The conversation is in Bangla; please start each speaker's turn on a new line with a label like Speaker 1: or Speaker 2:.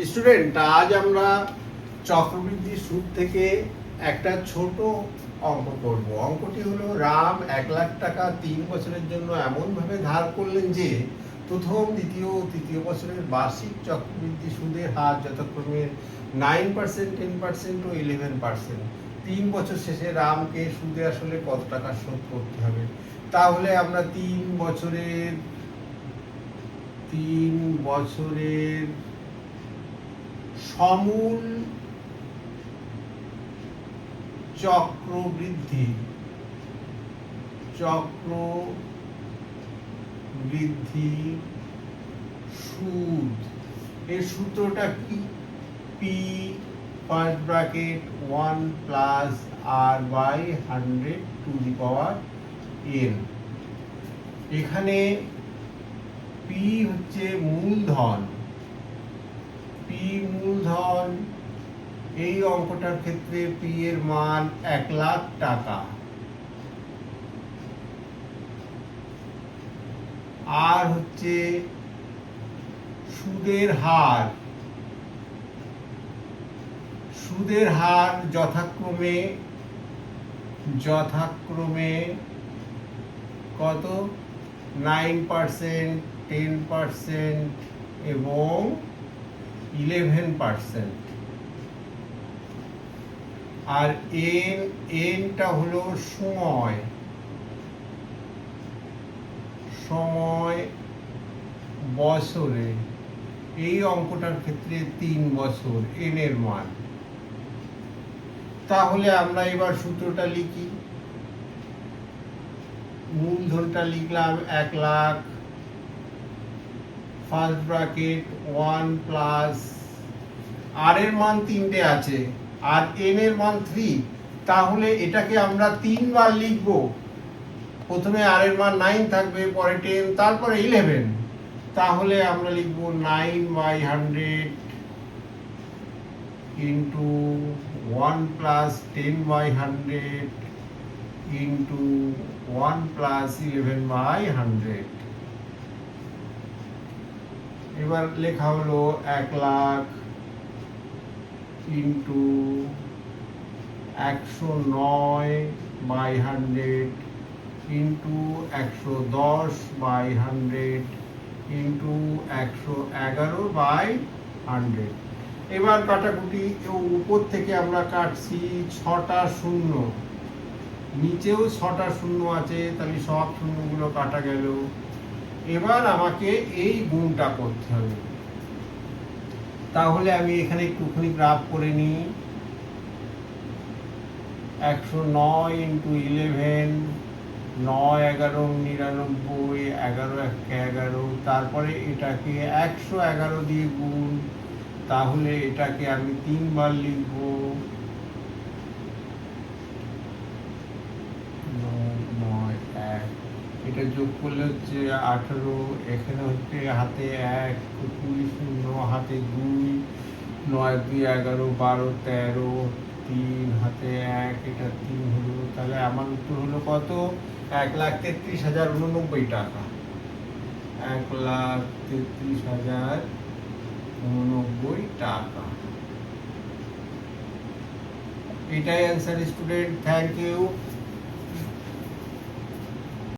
Speaker 1: স্টুডেন্ট, আজ আমরা চক্রবৃদ্ধি সুদ থেকে একটা ছোট অঙ্ক করব। অঙ্কটি হলো, রাম 1,00,000 টাকা 3 বছরের জন্য এমনভাবে ধার করলেন যে প্রথম, দ্বিতীয় ও তৃতীয় বছরের বার্ষিক চক্রবৃদ্ধি সুদের হার যথাক্রমে 9%, 10% ও 11%। 3 বছর শেষে রামকে সুদে আসলে কত টাকা শোধ করতে হবে। তাহলে আমরা 3 বছরের সমূল চক্রবৃদ্ধি সুদ এর সূত্রটা কি? P first bracket 1 plus R by 100 to the power n। এখানে পি হচ্ছে মূলধন, এই অঙ্কটার ক্ষেত্রে পি এর মান 1,00,000 টাকা। আর হচ্ছে সুদের হার যথাক্রমে কত? 9%, 10% এবং 11%। আর এনটা হলো সময় বছরে, এই অঙ্কটার ক্ষেত্রে 3 বছর এন এর মান। তাহলে আমরা এবার সূত্রটা লিখি। মূলধনটা লিখলাম 1,00,000, ফার্স্ট ব্র্যাকেট 1 প্লাস আর এর মান 3টে আছে আর এন এর মান 3। তাহলে এটাকে আমরা 3 বার লিখব। প্রথমে আর এর মান 9 থাকবে, পরে 10, তারপরে 11। তাহলে আমরা লিখব 9/100 ইন্টু 1 প্লাস 10/100 ইন্টু 1 প্লাস 11/100। এবার লেখা হলো 1,00,000 ইন্টু 109/100 ইন্টু 110/100 ইন্টু 111/100। এবার কাটাকুটি, উপর থেকে আমরা কাটছি 6টা শূন্য, নিচেও 6টা শূন্য আছে, তাহলে সব শূন্যগুলো কাটা গেল। এবার আমাকে এই গুণটা করতে হবে। তাহলে আমি এখানে একটুখানি গ্রাফ করে নিই। 109 ইন্টু 11, 9 11 99, 11 11, তারপরে এটাকে 111 দিয়ে গুণ। তাহলে এটাকে আমি 3 বার লিখব। 9 1, এটা যোগ করলে হচ্ছে 18, এখানে হচ্ছে হাতে 1, 20 শূন্য, হাতে 2, 9 2 11 12 13, 3 হাতে 1, এটা 3 হলো। তাহলে আমার উত্তর হলো কত? 1,33,089 টাকা। 1,33,089 টাকা। এটাই অ্যান্সার স্টুডেন্ট। Thank you.